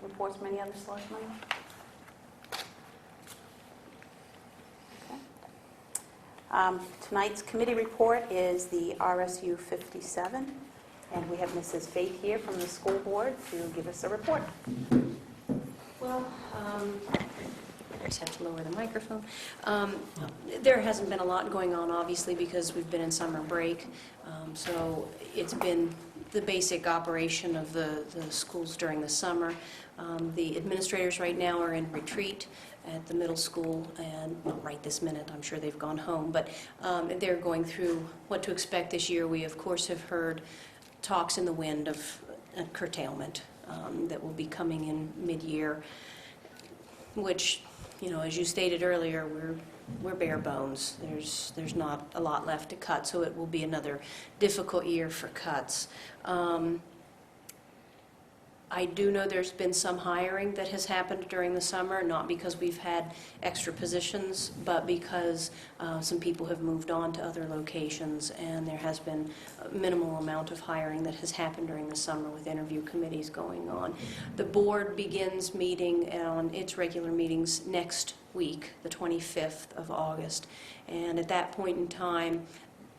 reports from any other selectmen? Tonight's committee report is the R.S.U. 57, and we have Mrs. Faith here from the school board to give us a report. Well, I just have to lower the microphone. There hasn't been a lot going on, obviously, because we've been in summer break. So it's been the basic operation of the schools during the summer. The administrators right now are in retreat at the middle school, and not right this minute, I'm sure they've gone home, but they're going through what to expect this year. We, of course, have heard talks in the wind of a curtailment that will be coming in mid-year, which, you know, as you stated earlier, we're bare bones. There's not a lot left to cut, so it will be another difficult year for cuts. I do know there's been some hiring that has happened during the summer, not because we've had extra positions, but because some people have moved on to other locations, and there has been a minimal amount of hiring that has happened during the summer with interview committees going on. The board begins meeting on its regular meetings next week, the 25th of August, and at that point in time,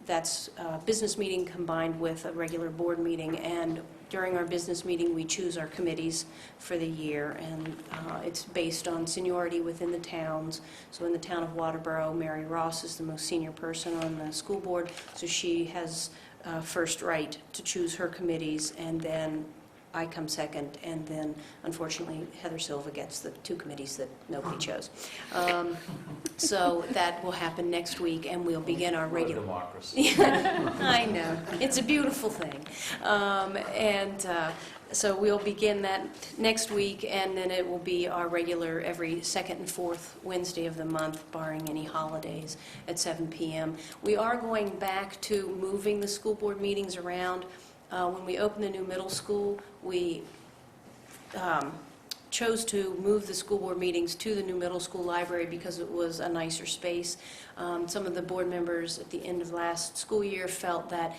that's a business meeting combined with a regular board meeting, and during our business meeting we choose our committees for the year, and it's based on seniority within the towns. So in the town of Waterboro, Mary Ross is the most senior person on the school board, so she has first right to choose her committees, and then I come second, and then unfortunately Heather Silva gets the two committees that nobody chose. So that will happen next week, and we'll begin our regular democracy. I know, it's a beautiful thing. So we'll begin that next week, and then it will be our regular every second and fourth Wednesday of the month, barring any holidays, at 7 p.m. We are going back to moving the school board meetings around. When we opened the new middle school, we chose to move the school board meetings to the new middle school library because it was a nicer space. Some of the board members at the end of last school year felt that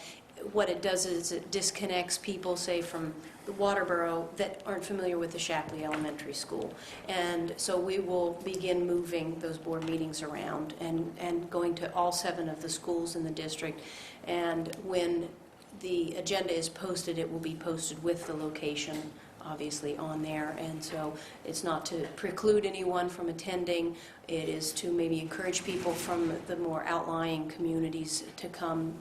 what it does is it disconnects people, say, from the Waterboro that aren't familiar with the Shapley Elementary School. And so we will begin moving those board meetings around and going to all 7 of the schools in the district. And when the agenda is posted, it will be posted with the location, obviously, on there. And so it's not to preclude anyone from attending. It is to maybe encourage people from the more outlying communities to come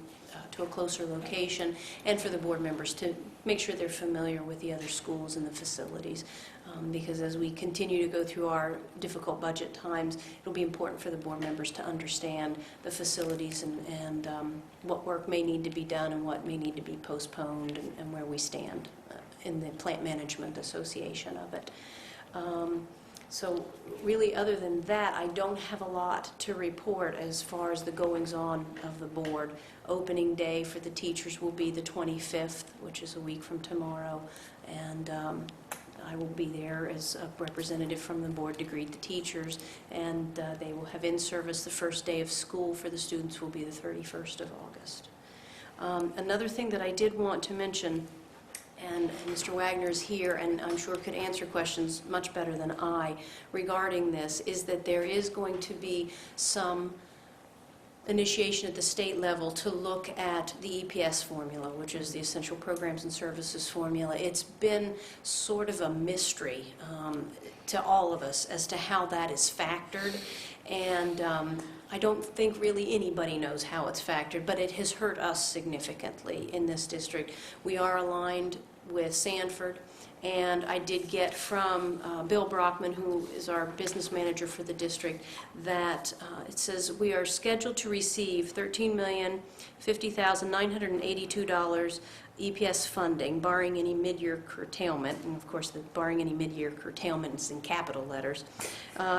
to a closer location, and for the board members to make sure they're familiar with the other schools and the facilities. Because as we continue to go through our difficult budget times, it'll be important for the board members to understand the facilities and what work may need to be done and what may need to be postponed, and where we stand in the Plant Management Association of it. So really, other than that, I don't have a lot to report as far as the goings-on of the board. Opening day for the teachers will be the 25th, which is a week from tomorrow, and I will be there as a representative from the board to greet the teachers, and they will have in-service. The first day of school for the students will be the 31st of August. Another thing that I did want to mention, and Mr. Wagner is here and I'm sure could answer questions much better than I regarding this, is that there is going to be some initiation at the state level to look at the EPS formula, which is the Essential Programs and Services formula. It's been sort of a mystery to all of us as to how that is factored, and I don't think really anybody knows how it's factored, but it has hurt us significantly in this district. We are aligned with Sanford, and I did get from Bill Brockman, who is our business manager for the district, that it says we are scheduled to receive $13,050,982 EPS funding, barring any mid-year curtailment, and of course the barring any mid-year curtailment is in capital letters.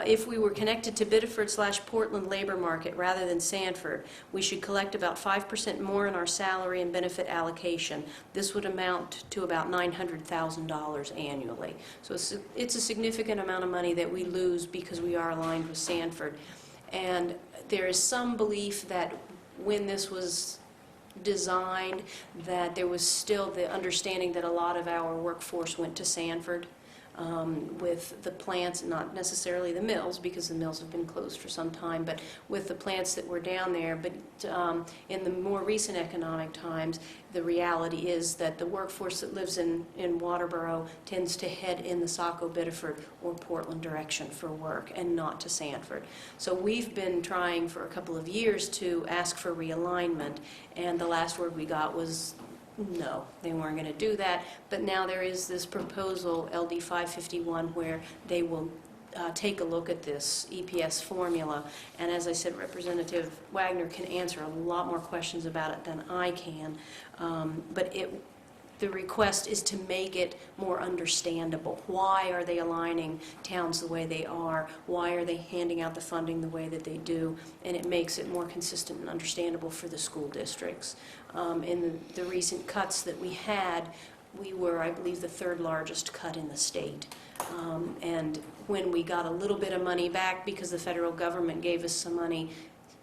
If we were connected to Biddeford/Portland labor market rather than Sanford, we should collect about 5% more in our salary and benefit allocation. This would amount to about $900,000 annually. So it's a significant amount of money that we lose because we are aligned with Sanford. And there is some belief that when this was designed, that there was still the understanding that a lot of our workforce went to Sanford. with the plants, not necessarily the mills, because the mills have been closed for some time, but with the plants that were down there. But in the more recent economic times, the reality is that the workforce that lives in Waterboro tends to head in the Saco, Biddeford, or Portland direction for work, and not to Sanford. So we've been trying for a couple of years to ask for realignment, and the last word we got was no, they weren't going to do that. But now there is this proposal, LD 551, where they will take a look at this EPS formula. And as I said, Representative Wagner can answer a lot more questions about it than I can. But the request is to make it more understandable. Why are they aligning towns the way they are? Why are they handing out the funding the way that they do? And it makes it more consistent and understandable for the school districts. In the recent cuts that we had, we were, I believe, the third largest cut in the state. And when we got a little bit of money back because the federal government gave us some money,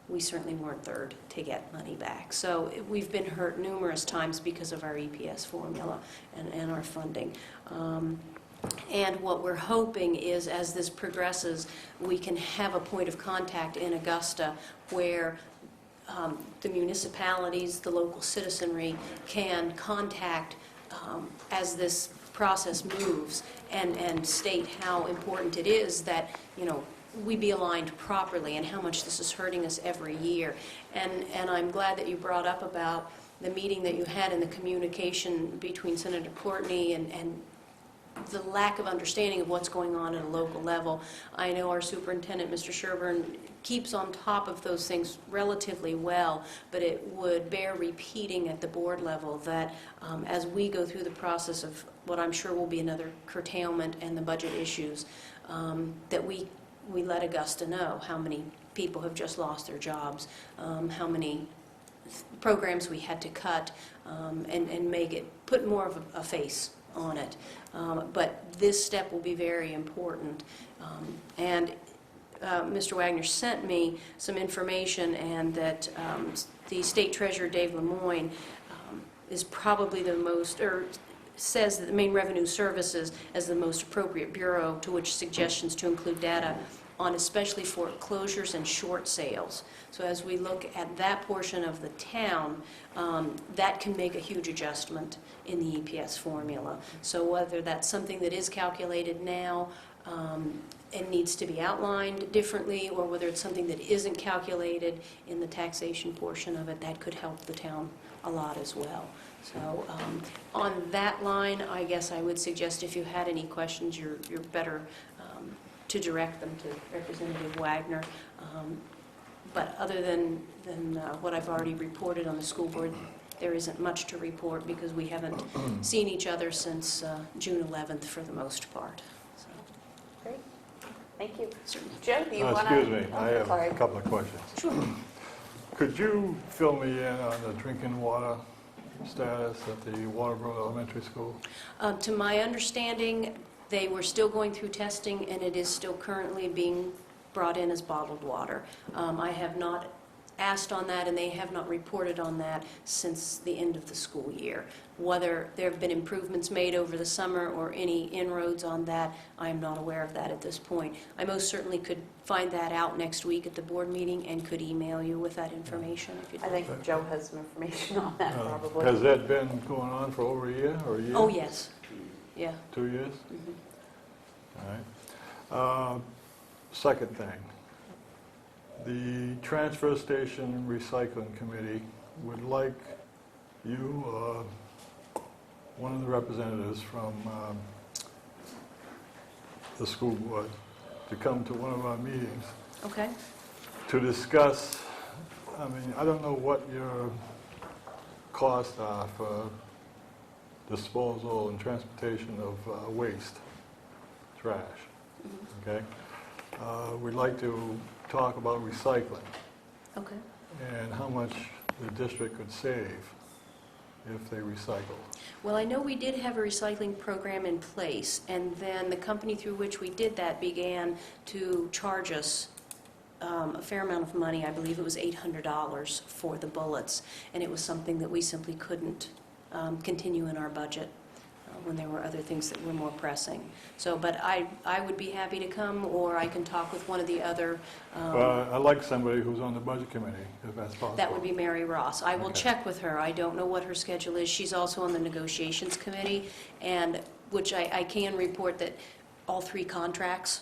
we certainly weren't third to get money back. So we've been hurt numerous times because of our EPS formula and our funding. And what we're hoping is, as this progresses, we can have a point of contact in Augusta where the municipalities, the local citizenry can contact as this process moves and state how important it is that, we be aligned properly and how much this is hurting us every year. And I'm glad that you brought up about the meeting that you had and the communication between Senator Courtney and the lack of understanding of what's going on at a local level. I know our superintendent, Mr. Sherburne, keeps on top of those things relatively well, but it would bear repeating at the board level that as we go through the process of what I'm sure will be another curtailment and the budget issues, that we let Augusta know how many people have just lost their jobs, how many programs we had to cut, and make it, put more of a face on it. But this step will be very important. And Mr. Wagner sent me some information, and that the State Treasurer, Dave Lemoyne, is probably the most, or says that the Maine Revenue Services as the most appropriate bureau to which suggestions to include data on especially foreclosures and short sales. So as we look at that portion of the town, that can make a huge adjustment in the EPS formula. So whether that's something that is calculated now and needs to be outlined differently, or whether it's something that isn't calculated in the taxation portion of it, that could help the town a lot as well. So on that line, I guess I would suggest if you had any questions, you're better to direct them to Representative Wagner. But other than what I've already reported on the school board, there isn't much to report because we haven't seen each other since June 11th for the most part. So. Great. Thank you. Certainly. Joe, do you want to? Excuse me, I have a couple of questions. Sure. Could you fill me in on the drinking water status at the Waterboro Elementary School? To my understanding, they were still going through testing, and it is still currently being brought in as bottled water. I have not asked on that, and they have not reported on that since the end of the school year. Whether there have been improvements made over the summer or any inroads on that, I am not aware of that at this point. I most certainly could find that out next week at the board meeting and could email you with that information if you'd I like. think Joe has some information on that probably. Has that been going on for over a year or a year? Oh, yes. Yeah. 2 years? Mm-hmm. All right. Second thing, the Transfer Station Recycling Committee would like you, one of the representatives from the school board, to come to one of our meetings Okay. to discuss, I don't know what your costs are for disposal and transportation of waste, trash, okay? We'd like to talk about recycling Okay. and how much the district could save if they recycle. Well, I know we did have a recycling program in place, and then the company through which we did that began to charge us a fair amount of money. I believe it was $800 for the bullets, and it was something that we simply couldn't continue in our budget. when there were other things that were more pressing. So, but I would be happy to come, or I can talk with one of the other, I'd like somebody who's on the budget committee, if that's possible. that would be Mary Ross. I will Okay. check with her. I don't know what her schedule is. She's also on the negotiations committee, and which I can report that all 3 contracts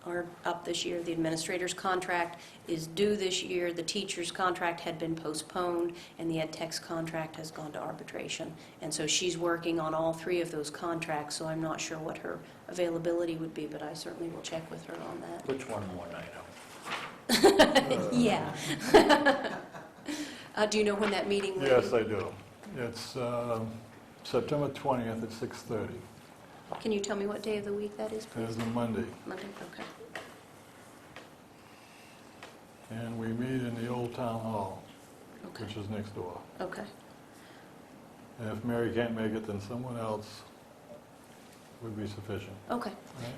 are up this year. The administrator's contract is due this year, the teacher's contract had been postponed, and the ed tech's contract has gone to arbitration. And so she's working on all 3 of those contracts, so I'm not sure what her availability would be, but I certainly will check with her on that. Which one more night? Yeah. Do you know when that meeting will be? Yes, I do. It's September 20th at 6:30. Can you tell me what day of the week that is, please? It's a Monday. Monday, okay. And we meet in the old town hall, Okay, which is next door. okay. And if Mary can't make it, then someone else would be sufficient. Okay.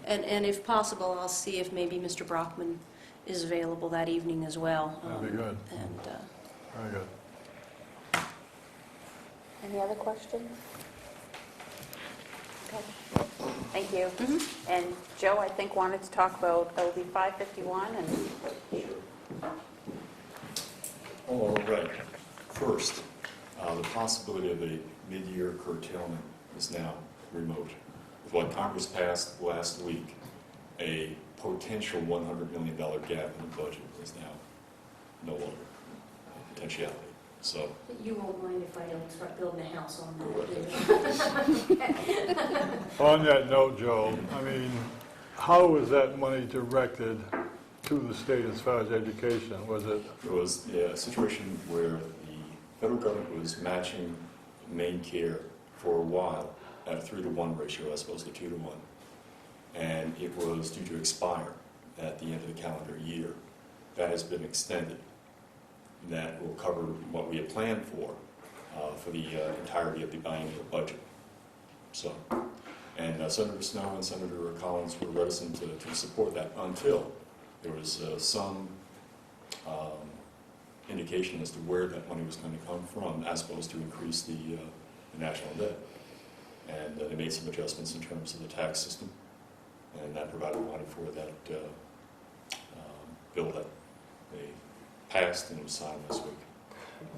Right? And if possible, I'll see if maybe Mr. Brockman is available that evening as well. That'd be good. And Very good. Any other questions? Okay, thank you. Mhm. And Joe, I think, wanted to talk about LD 551 and... All right. First, the possibility of a mid-year curtailment is now remote. With what Congress passed last week, a potential $100 million gap in the budget is now no longer a potentiality. So, you won't mind if I don't start building a house on go that, right ahead. On that note, Joe, I mean, how was that money directed to the state as far as education? Was it, There was a situation where the federal government was matching main care for a while at a 3-to-1 ratio as opposed to 2-to-1. And it was due to expire at the end of the calendar year. That has been extended. That will cover what we had planned for the entirety of the biennial budget. So, and Senator Snowe and Senator Collins were reticent to support that until there was some indication as to where that money was going to come from, as opposed to increase the national debt. And they made some adjustments in terms of the tax system, and that provided money for that bill that they passed and was signed this week.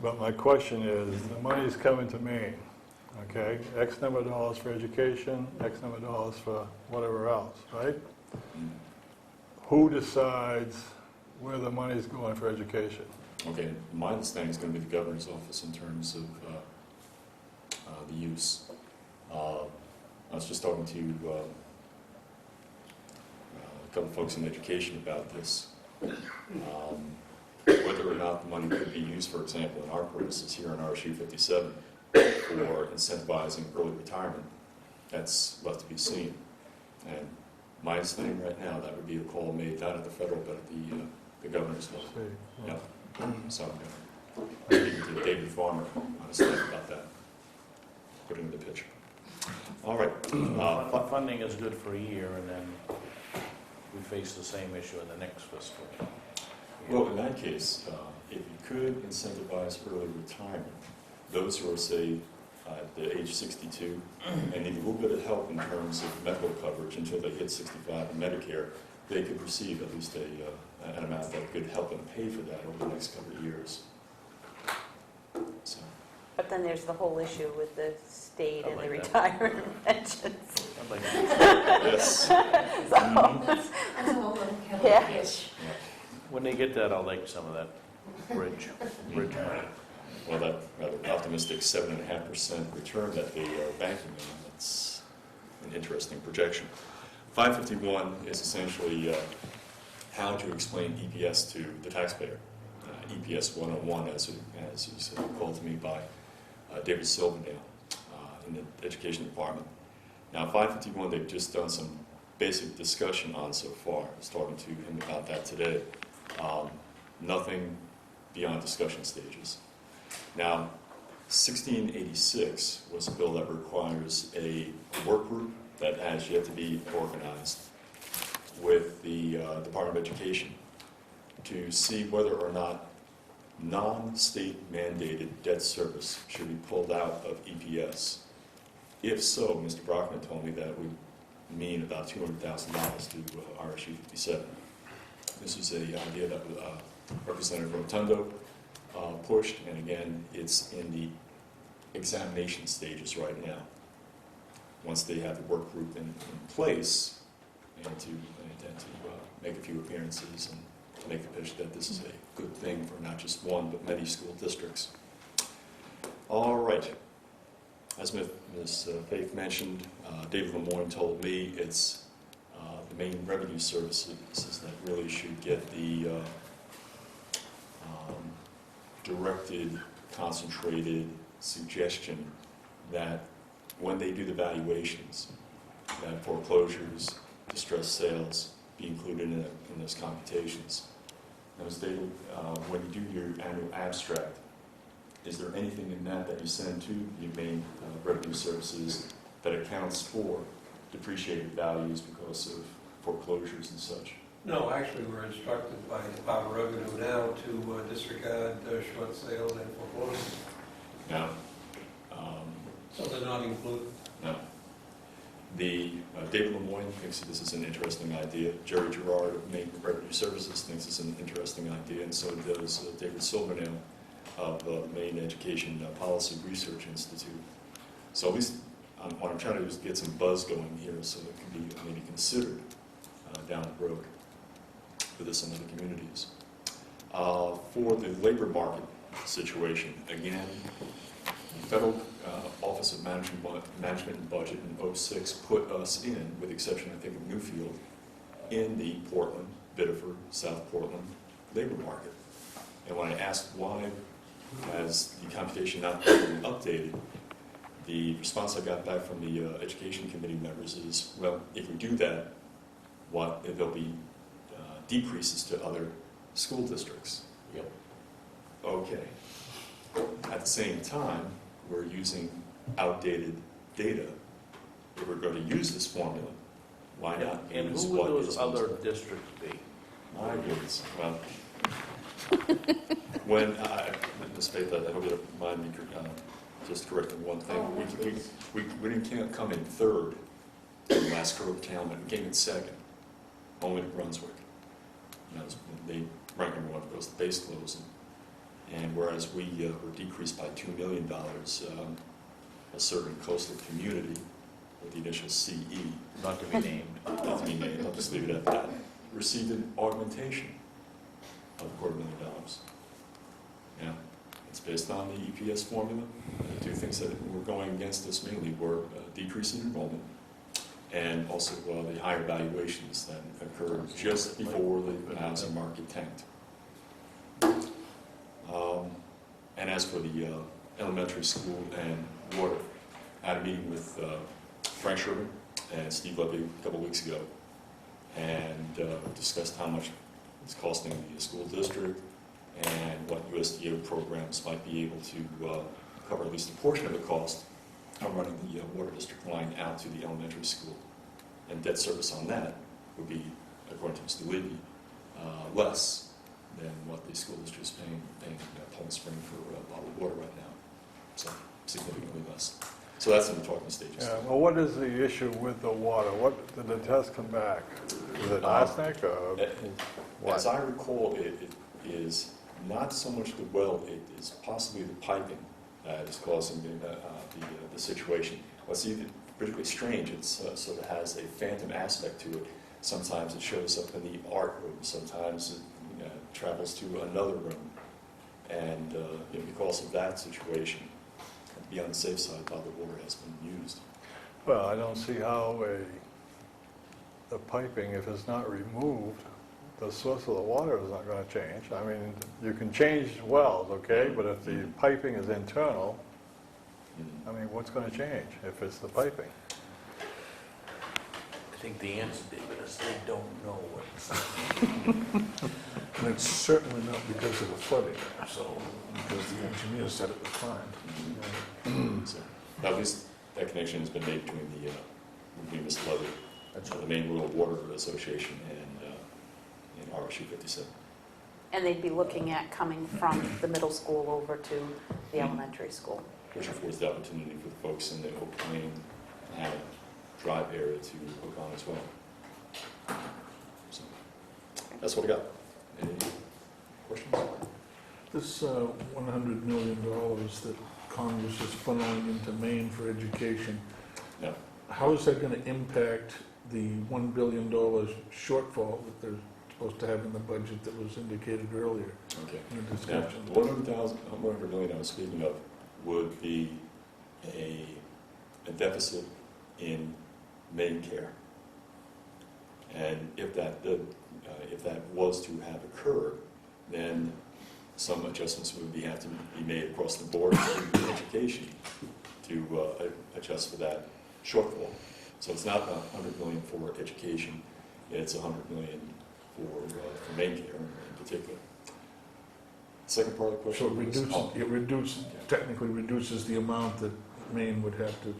but my question is, the money's coming to Maine, okay? X number of dollars for education, X number of dollars for whatever else, right? Who decides where the money's going for education? Okay, my understanding is going to be the governor's office in terms of the use. I was just talking to a couple folks in education about this. Whether or not the money could be used, for example, in our purposes here in R.S.U. 57 for incentivizing early retirement, that's left to be seen. And my understanding right now, that would be a call made not at the federal, but at the governor's level. See, Yeah. So, I'm speaking to David Farmer on his staff about that, put into the picture. All right. Funding is good for a year, and then we face the same issue in the next fiscal year. Well, in that case, if you could incentivize early retirement, those who are, say, at the age 62 and need a little bit of help in terms of medical coverage until they hit 65 in Medicare, they could receive at least an amount that could help them pay for that over the next couple of years. So, But then there's the whole issue with the state I and the like retirement pensions. I'd like to- yes. Yeah. Yes. When they get that, I'll like some of that bridge money. Well, that rather optimistic 7.5% return that they are banking on, that's an interesting projection. 551 is essentially how to explain EPS to the taxpayer. EPS 101, as is called to me by David Silverdale in the Education Department. Now, 551, they've just done some basic discussion on so far. I was talking to him about that today. Nothing beyond discussion stages. Now, 1686 was a bill that requires a work group that has yet to be organized with the Department of Education to see whether or not non-state mandated debt service should be pulled out of EPS If so, Mr. Brockman told me that would mean about $200,000 to R.S.U. 57. This was an idea that Representative Rotundo pushed, and again, it's in the examination stages right now. Once they have the work group in place, and to make a few appearances and to make the pitch that this is a good thing for not just one, but many school districts. All right. As Ms. Faith mentioned, David Lemoyne told me it's the main revenue services that really should get the directed, concentrated suggestion that when they do the valuations, that foreclosures, distressed sales be included in those computations. Now, Ms. Daigle, when you do your annual abstract, is there anything in that you send to the main revenue services that accounts for depreciated values because of foreclosures and such? No, actually, we're instructed by the Department of Revenue now to disregard short sales and foreclosures. No. So they're not included. No. David Lemoyne thinks that this is an interesting idea. Jerry Gerard of Maine Revenue Services thinks it's an interesting idea, and so does David Silvernail of the Maine Education Policy Research Institute. So at least what I'm trying to do is get some buzz going here so it can be maybe considered down the road for some other communities. For the labor market situation, again, the Federal Office of Management and Budget in 06 put us in, with the exception, I think, of Newfield, in the Portland, Biddeford, South Portland labor market. And when I asked why has the computation not been updated, the response I got back from the Education Committee members is, well, if we do that, there'll be decreases to other school districts. Yep. Okay. At the same time, we're using outdated data. If we're going to use this formula, why not And use who what would is those other districts be? My goodness. Well, when Ms. Faith, I hope you don't mind me just correcting one thing. We didn't come in third in the last curve count. We came in second, only to Brunswick. They ranked number one because the base closed. And whereas we were decreased by $2 million, a certain coastal community with the initial CE, Not to be named. not to be named, I'll just leave it at that, received an augmentation of $250,000. Yeah, it's based on the EPS formula. The two things that were going against us mainly were decrease in enrollment and also the higher valuations that occurred just before the housing market tanked. And as for the elementary school and water, I had a meeting with Frank Sherman and Steve Levy a couple weeks ago and discussed how much it's costing the school district and what USDA programs might be able to cover at least a portion of the cost of running the water district line out to the elementary school. And debt service on that would be, according to Mr. Levy, less than what the school district is paying Palm Spring for bottled water right now. So significantly less. So that's in the talking stages. Yeah, well, what is the issue with the water? What did the test come back? Is it arsenic or As what? I recall, it is not so much the well, it is possibly the piping that is causing the situation. What's even particularly strange, it sort of has a phantom aspect to it. Sometimes it shows up in the art room, sometimes it travels to another room. And because of that situation, to be on the safe side, bottled water has been used. Well, I don't see how the piping, if it's not removed, the source of the water is not going to change. I mean, you can change wells, okay, but if the piping is internal, I mean, what's going to change if it's the piping? I think the answer, David, is they don't know what. And it's certainly not because of the flooding, so, because the engineer said it was fine. So at least that connection has been made between Mr. Levy, the Maine Rural Water Association, and R.S.U. 57. And they'd be looking at coming from the middle school over to the elementary school. which affords the opportunity for the folks in the Oak Lane and drive area to hook on as well. So that's what I got. Any questions? This $100 million that Congress is funneling into Maine for education, No. how is that going to impact the $1 billion shortfall that they're supposed to have in the budget that was indicated earlier Okay. in the Now, discussion? the $100 million I was speaking of would be a deficit in main care. And if that was to have occurred, then some adjustments would have to be made across the board in education to adjust for that shortfall. So it's not $100 million for education, it's $100 million for main care in particular. Second part of the So question technically reduces the amount that Maine would have to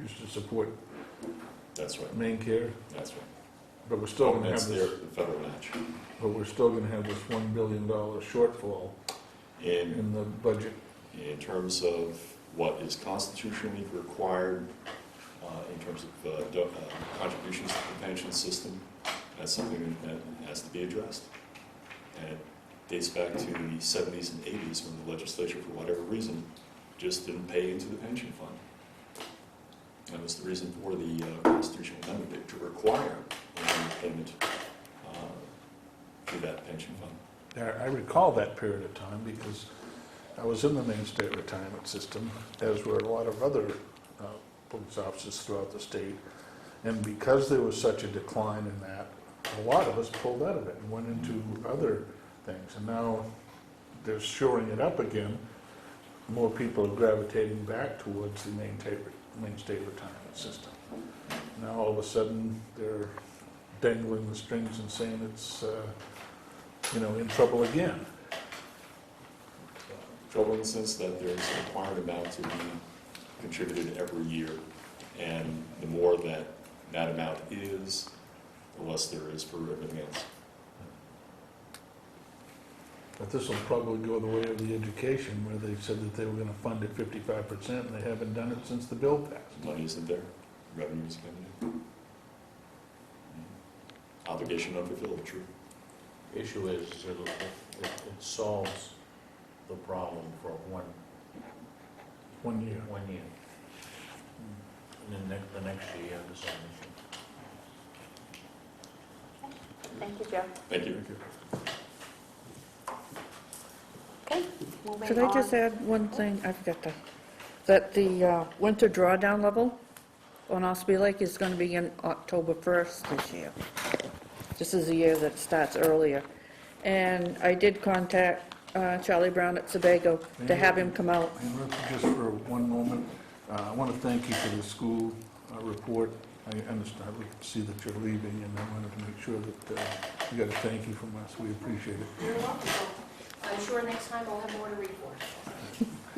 use to support That's right. Maine care, That's right. but we're still going to That's have their this, federal match. but we're still going to have this $1 billion shortfall in the budget. In terms of what is constitutionally required in terms of contributions to the pension system, that's something that has to be addressed. And it dates back to the 70s and 80s when the legislature, for whatever reason, just didn't pay into the pension fund. That was the reason for the constitutional amendment to require payment to that pension fund. I recall that period of time because I was in the Maine State Retirement System, as were a lot of other police officers throughout the state. And because there was such a decline in that, a lot of us pulled out of it and went into other things. And now they're shoring it up again. More people are gravitating back towards the Maine State Retirement System. Now all of a sudden they're dangling the strings and saying it's in trouble again. Trouble in the sense that there's a required amount to be contributed every year, and the more that amount is, the less there is for everything else. But this will probably go the way of the education, where they said that they were going to fund it 55%, and they haven't done it since the bill passed. Money isn't there, revenue is coming in. Obligation unfulfilled, true. Issue is it solves the problem for 1 1 year. 1 year. And then the next year, you have the same issue. Thank you, Joe. Thank you. Okay, moving on. Could I just add one thing? I forgot to, that the winter drawdown level on Ospey Lake is going to be in October 1st this year. This is the year that it starts earlier. And I did contact Charlie Brown at Sebago to have him come out. And just for one moment, I want to thank you for the school report. I understand, we can see that you're leaving, and I wanted to make sure that you got a thank you from us. We appreciate it. You're welcome. I'm sure next time I'll have more to report.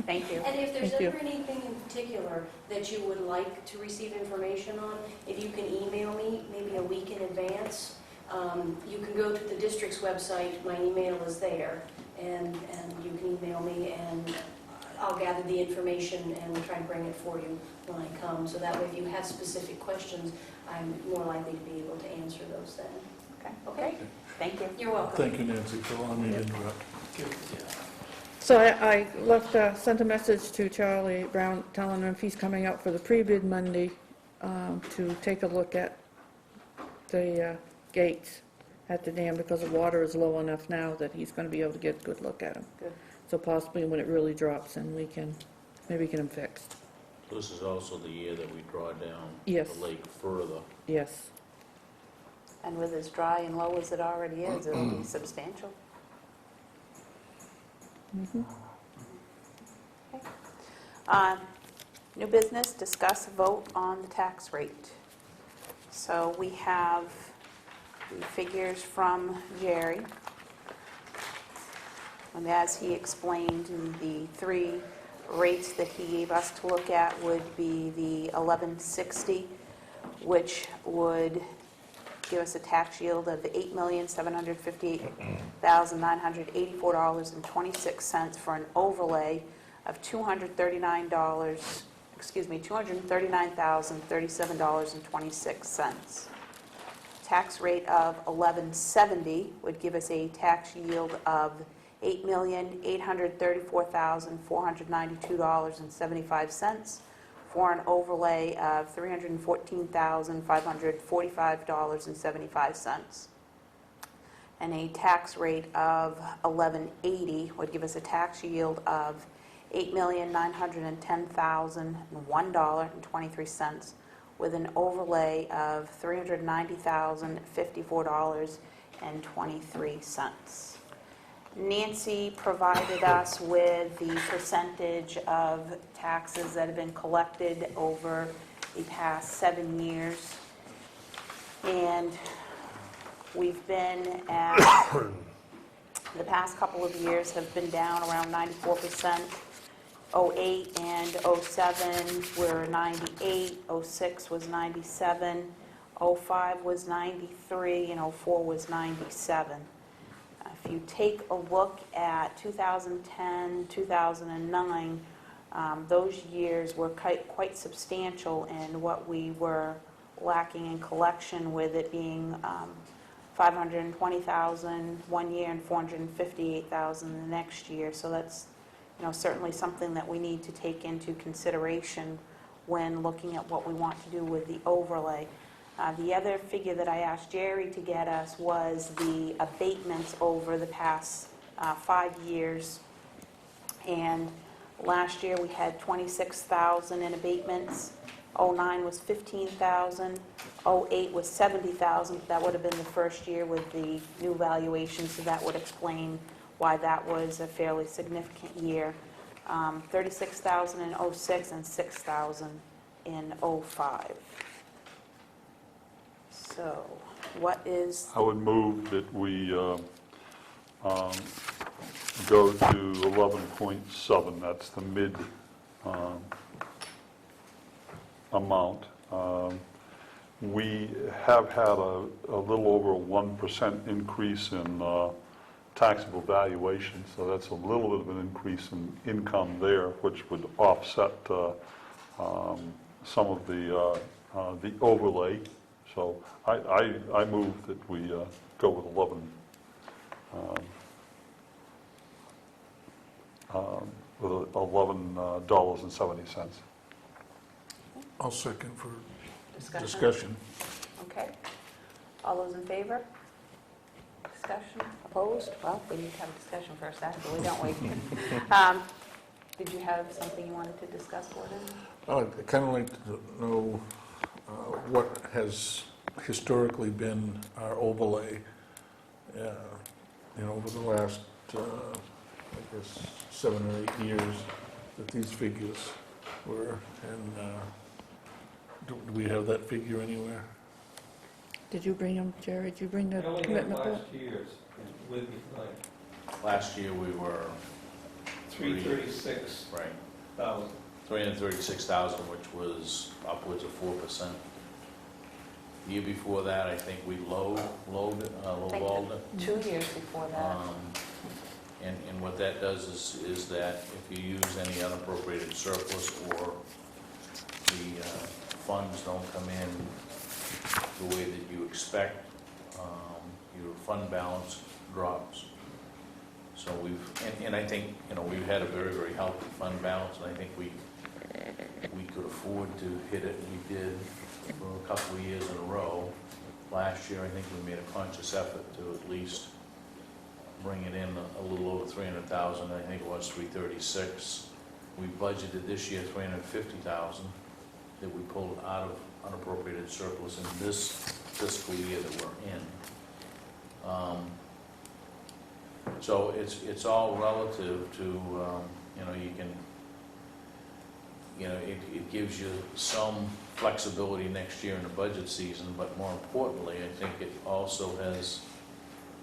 Thank you. And if there's Thank you. ever anything in particular that you would like to receive information on, if you can email me maybe a week in advance, you can go to the district's website, my email is there, and you can email me and I'll gather the information and we'll try and bring it for you when I come. So that way if you have specific questions, I'm more likely to be able to answer those then. Okay, Okay? thank you. You're welcome. Thank you, Nancy, for allowing me to interrupt. So I sent a message to Charlie Brown telling him if he's coming out for the pre-bid Monday to take a look at the gates at the dam, because the water is low enough now that he's going to be able to get a good look at them. Good. So possibly when it really drops, then maybe get them fixed. This is also the year that we draw down Yes. the lake further. Yes. And with as dry and low as it already is, it'll be substantial. Mhm. Okay. New business, discuss, vote on the tax rate. So we have the figures from Jerry. And as he explained, the 3 rates that he gave us to look at would be the 1160, which would give us a tax yield of $8,758,984.26 for an overlay of $239,037.26. Tax rate of 1170 would give us a tax yield of $8,834,492.75 for an overlay of $314,545.75. And a tax rate of 1180 would give us a tax yield of $8,910,001.23 with an overlay of $390,054.23. Nancy provided us with the percentage of taxes that have been collected over the past 7 years. And we've been at, the past couple of years have been down around 94%. 08 and 07 were 98, 06 was 97, 05 was 93, and 04 was 97. If you take a look at 2010, 2009, those years were quite substantial in what we were lacking in collection, with it being $520,000 one year and $458,000 the next year. So that's certainly something that we need to take into consideration when looking at what we want to do with the overlay. The other figure that I asked Jerry to get us was the abatements over the past 5 years. And last year we had 26,000 in abatements. 09 was 15,000. 08 was 70,000. That would have been the first year with the new valuation, so that would explain why that was a fairly significant year. 36,000 in 06 and 6,000 in 05. So what is, I would move that we go to 11.7, that's the mid amount. We have had a little over a 1% increase in taxable valuation, so that's a little bit of an increase in income there, which would offset some of the overlay. So I move that we go with $11.70. I'll second for discussion? discussion. Okay. All those in favor? Discussion? Opposed? Well, we need to have a discussion first, actually, don't we? Did you have something you wanted to discuss, Gordon? I'd kind of like to know what has historically been our overlay, over the last, I guess, 7 or 8 years that these figures were, and do we have that figure anywhere? Did you bring them, Jerry? Did you bring the I only have commitment book? last year's with me tonight, Last year, we were 336,000. right, 336,000, which was upwards of 4%. The year before that, I think we lowballed it. 2 years before that. And what that does is that if you use any unappropriated surplus or the funds don't come in the way that you expect, your fund balance drops. So and I think, we've had a very, very healthy fund balance, and I think we could afford to hit it, and we did for a couple of years in a row. Last year, I think we made a conscious effort to at least bring it in a little over 300,000. I think it was 336. We budgeted this year 350,000 that we pulled out of unappropriated surplus in this fiscal year that we're in. So it's all relative to, you can, it gives you some flexibility next year in the budget season, but more importantly, I think it also has,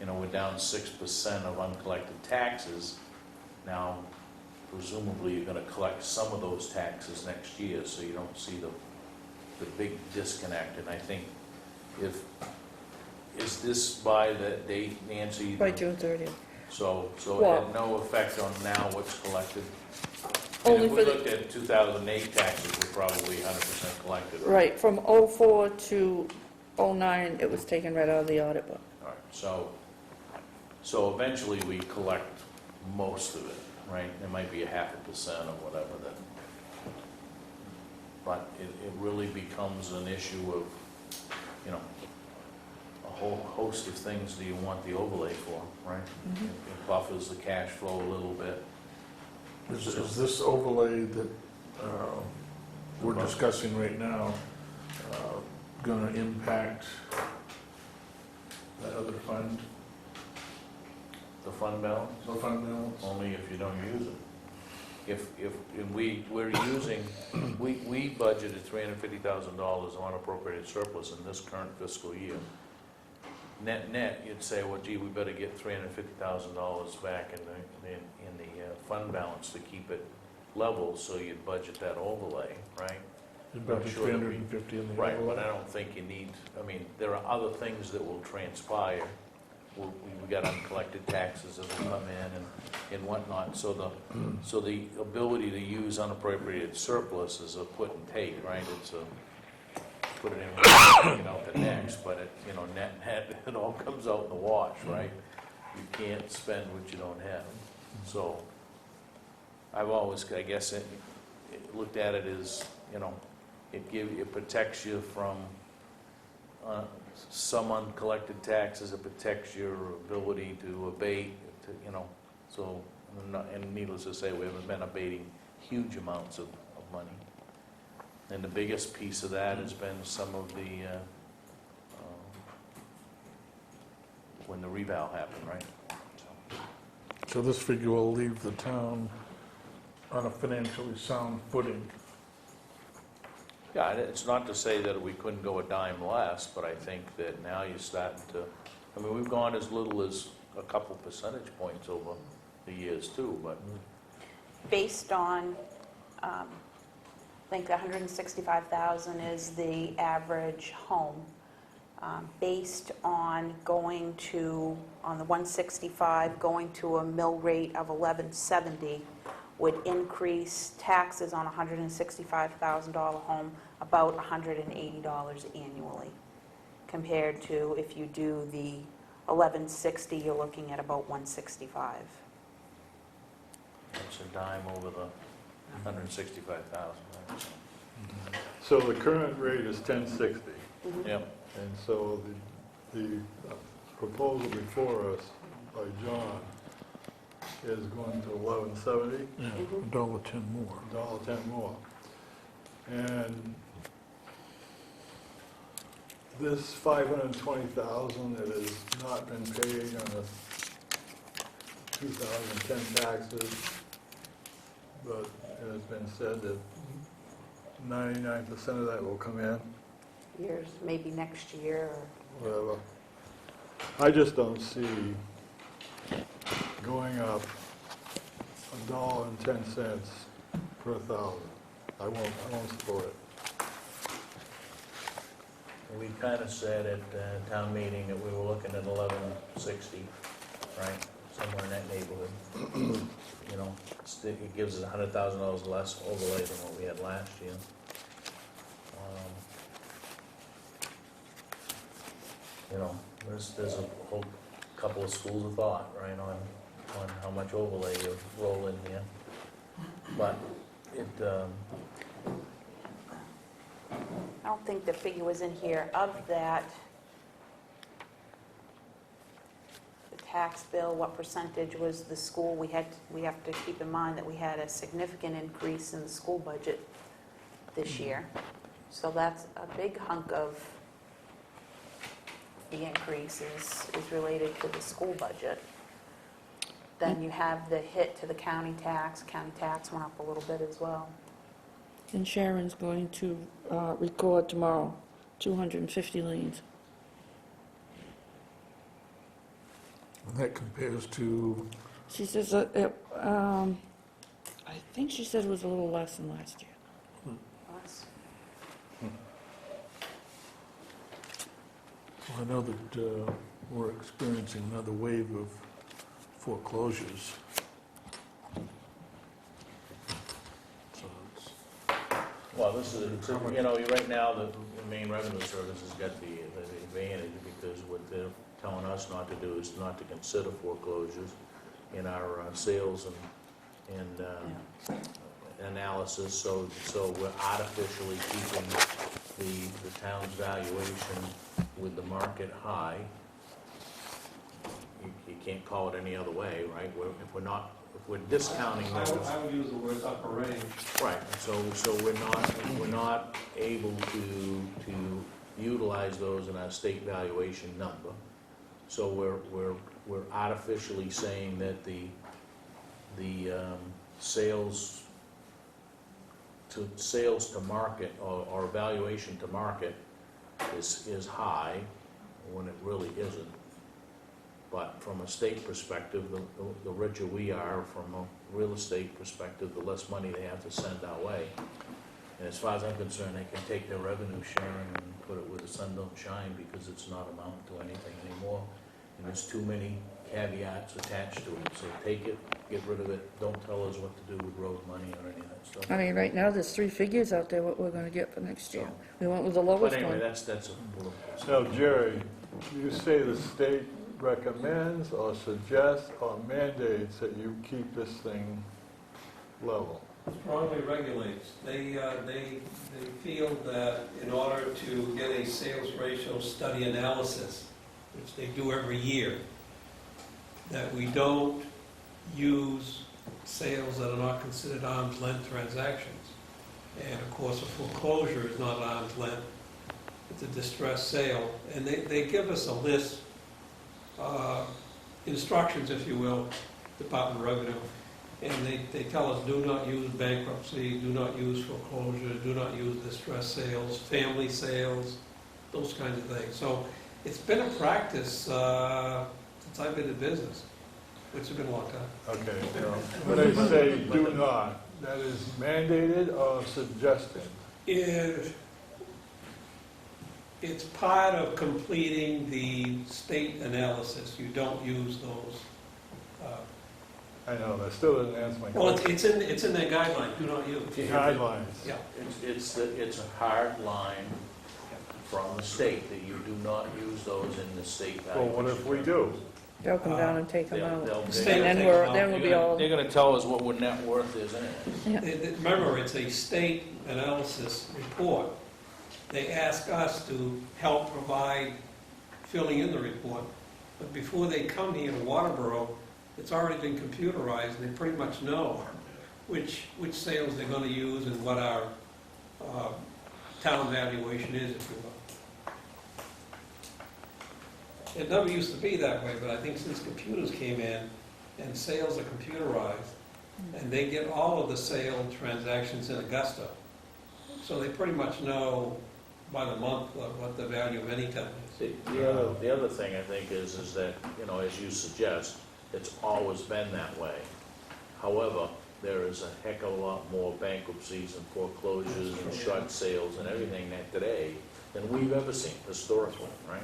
we're down 6% of uncollected taxes. Now, presumably, you're going to collect some of those taxes next year, so you don't see the big disconnect. And I think is this by that date, Nancy? By June 30th. So it Well- had no effect on now what's collected? And only if for we the, looked at 2008 taxes, we're probably 100% collected. right, from '04 to '09, it was taken right out of the audit book. All right, so eventually we collect most of it, right? There might be 0.5% or whatever that, but it really becomes an issue of, you know, a whole host of things do you want the overlay for, right? It buffers the cash flow a little bit. Is this overlay that we're discussing right now going to impact that other fund, The fund balance, the fund balance? only if you don't use it. If we're using, we budgeted $350,000 on unappropriated surplus in this current fiscal year. Net, you'd say, well, gee, we better get $350,000 back in the fund balance to keep it level, so you'd budget that overlay, right? About Sure that we- 350 in the Right, but overlay? I don't think you need, I mean, there are other things that will transpire. We got uncollected taxes that will come in and whatnot, so the ability to use unappropriated surplus is a put and take, right? It's a, put it in, take it out the next, but it, you know, net, it all comes out in the wash, right? You can't spend what you don't have. So I've always, I guess, looked at it as, you know, it protects you from some uncollected taxes, it protects your ability to abate, you know, so, and needless to say, we haven't been abating huge amounts of money. And the biggest piece of that has been some of the, when the reval happened, right? So this figure will leave the town on a financially sound footing. Yeah, and it's not to say that we couldn't go a dime less, but I think that now you're starting to, I mean, we've gone as little as a couple percentage points over the years too, but Based on, I think 165,000 is the average home. Based on going to, on the 165, going to a mill rate of 1170 would increase taxes on a $165,000 home about $180 annually, compared to if you do the 1160, you're looking at about 165. it's a dime over the 165,000. Right? So the current rate is 1060, Yep. and so the proposal before us by John is going to 1170, Yeah, $1.10 more. $1.10 more. And this 520,000 that has not been paid on the 2010 taxes, but it has been said that 99% of that will come in, Years, maybe next year, or whatever. I just don't see going up $1.10 per thousand. I won't support it. We kind of said at town meeting that we were looking at 1160, right, somewhere in that neighborhood. You know, it gives us $100,000 less overlay than what we had last year. You know, there's a whole couple of schools of thought, right, on how much overlay you roll in here. But it, I don't think the figure was in here. Of that, the tax bill, what percentage was the school? We have to keep in mind that we had a significant increase in the school budget this year. So that's a big hunk of the increase is related to the school budget. Then you have the hit to the county tax. County tax went up a little bit as well. And Sharon's going to record tomorrow 250 liens. And that compares to, She says I think she said it was a little less than last year. Less. I know that we're experiencing another wave of foreclosures. Well, this is, you know, right now, the main revenue service has got the advantage, because what they're telling us not to do is not to consider foreclosures in our sales and analysis, so we're artificially keeping the town's valuation with the market high. You can't call it any other way, right? If we're discounting those. I would use the word upper range. Right, so we're not able to utilize those in our state valuation number. So we're artificially saying that the sales to market or valuation to market is high when it really isn't. But from a state perspective, the richer we are, from a real estate perspective, the less money they have to send our way. And as far as I'm concerned, they can take their revenue sharing and put it where the sun don't shine, because it's not amounting to anything anymore. And there's too many caveats attached to it. So take it, get rid of it, don't tell us what to do with road money or any of that stuff. I mean, right now, there's 3 figures out there what we're gonna get for next year. We went with the lowest But anyway, one. that's a political. Now, Jerry, you say the state recommends or suggests or mandates that you keep this thing level. Strongly regulates. They feel that in order to get a sales ratio study analysis, which they do every year, that we don't use sales that are not considered arm's length transactions. And of course, a foreclosure is not arm's length. It's a distressed sale. And they give us a list, instructions, if you will, Department of Revenue. And they tell us, do not use bankruptcy, do not use foreclosure, do not use distressed sales, family sales, those kinds of things. So it's been a practice since I've been in business, which has been a long time. Okay, now, when they say do not, that is mandated or suggested? It's part of completing the state analysis. You don't use those. I know, that still doesn't answer my Well, question. it's in their guidelines, do not use. Guidelines. Yeah. It's a hard line from the state that you do not use those in the state Well, valuation. what if we do? They'll come down and take them They'll- out. they'll- And State then will we're, take then them we'll be all, They're gonna tell us what our net worth is anyway. Remember, it's a state analysis report. They ask us to help provide filling in the report, but before they come here to Waterboro, it's already been computerized, and they pretty much know which sales they're gonna use and what our town valuation is, if you will. It never used to be that way, but I think since computers came in and sales are computerized, and they get all of the sale transactions in Augusta, so they pretty much know by the month what the value of any town is. The other thing I think is that, you know, as you suggest, it's always been that way. However, there is a heck of a lot more bankruptcies and foreclosures and short sales and everything that today than we've ever seen historically, right?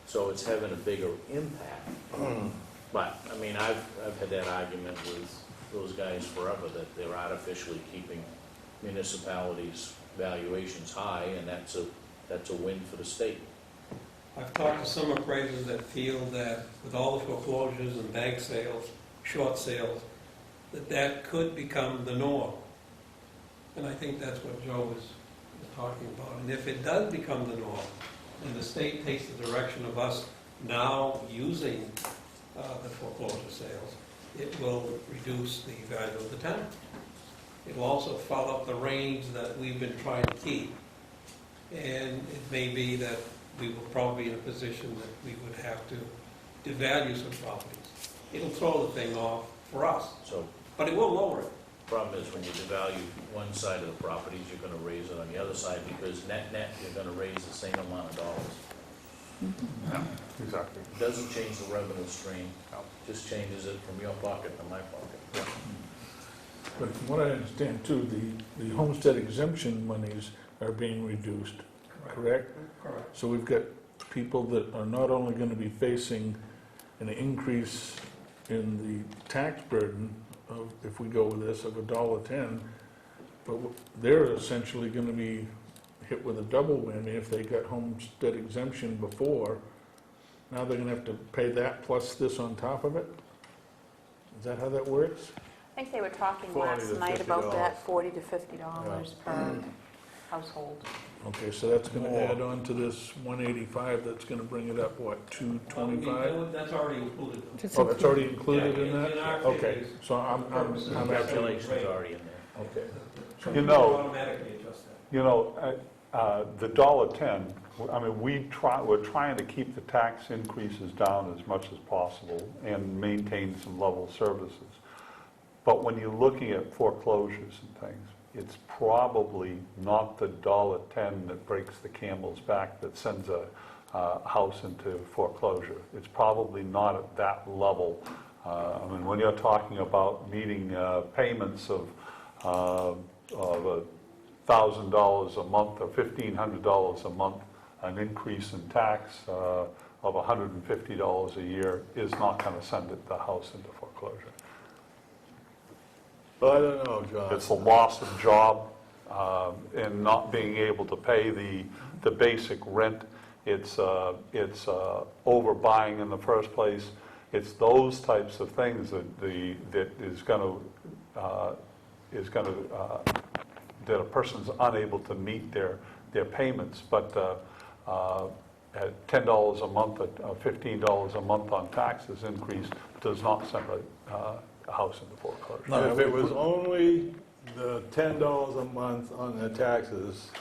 So it's having a bigger impact. But, I mean, I've had that argument with those guys forever, that they're artificially keeping municipalities' valuations high, and that's a win for the state. I've talked to some appraisers that feel that with all the foreclosures and bank sales, short sales, that could become the norm. And I think that's what Joe is talking about. And if it does become the norm, and the state takes the direction of us now using the foreclosure sales, it will reduce the value of the town. It will also follow up the range that we've been trying to keep. And it may be that we will probably be in a position that we would have to devalue some properties. It'll throw the thing off for us, So but it will lower it. problem is when you devalue one side of the properties, you're gonna raise it on the other side, because net, you're gonna raise the same amount of dollars. Exactly. It doesn't change the revenue stream, just changes it from your pocket to my pocket. But from what I understand too, the homestead exemption monies are being reduced, correct? Correct. So we've got people that are not only going to be facing an increase in the tax burden of, if we go with this, of $1.10, But they're essentially gonna be hit with a double whammy if they got homestead exemption before. Now they're gonna have to pay that plus this on top of it? Is that how that works? I think they were talking 40 last to night about $50. that, $40 to $50 per household. Okay, so that's gonna add on to this 185, that's gonna bring it up, what, 225? That's already included. Just Oh, that's already included in Yeah, that? in our Okay, figures. so I'm actually, Calculation's already in there. okay. You know- Automatically adjust that. You know, the $1.10, I mean, we're trying to keep the tax increases down as much as possible and maintain some level services. But when you're looking at foreclosures and things, it's probably not the $1.10 that breaks the camel's back that sends a house into foreclosure. It's probably not at that level. I mean, when you're talking about meeting payments of $1,000 a month or $1,500 a month, an increase in tax of $150 a year is not going to send the house into foreclosure. But I don't know, John. It's a loss of job and not being able to pay the basic rent. It's overbuying in the first place. It's those types of things that is going to that a person's unable to meet their payments. But at $10 a month, $15 a month on taxes increase does not send a house into foreclosure. No, If it was only the $10 a month on the taxes,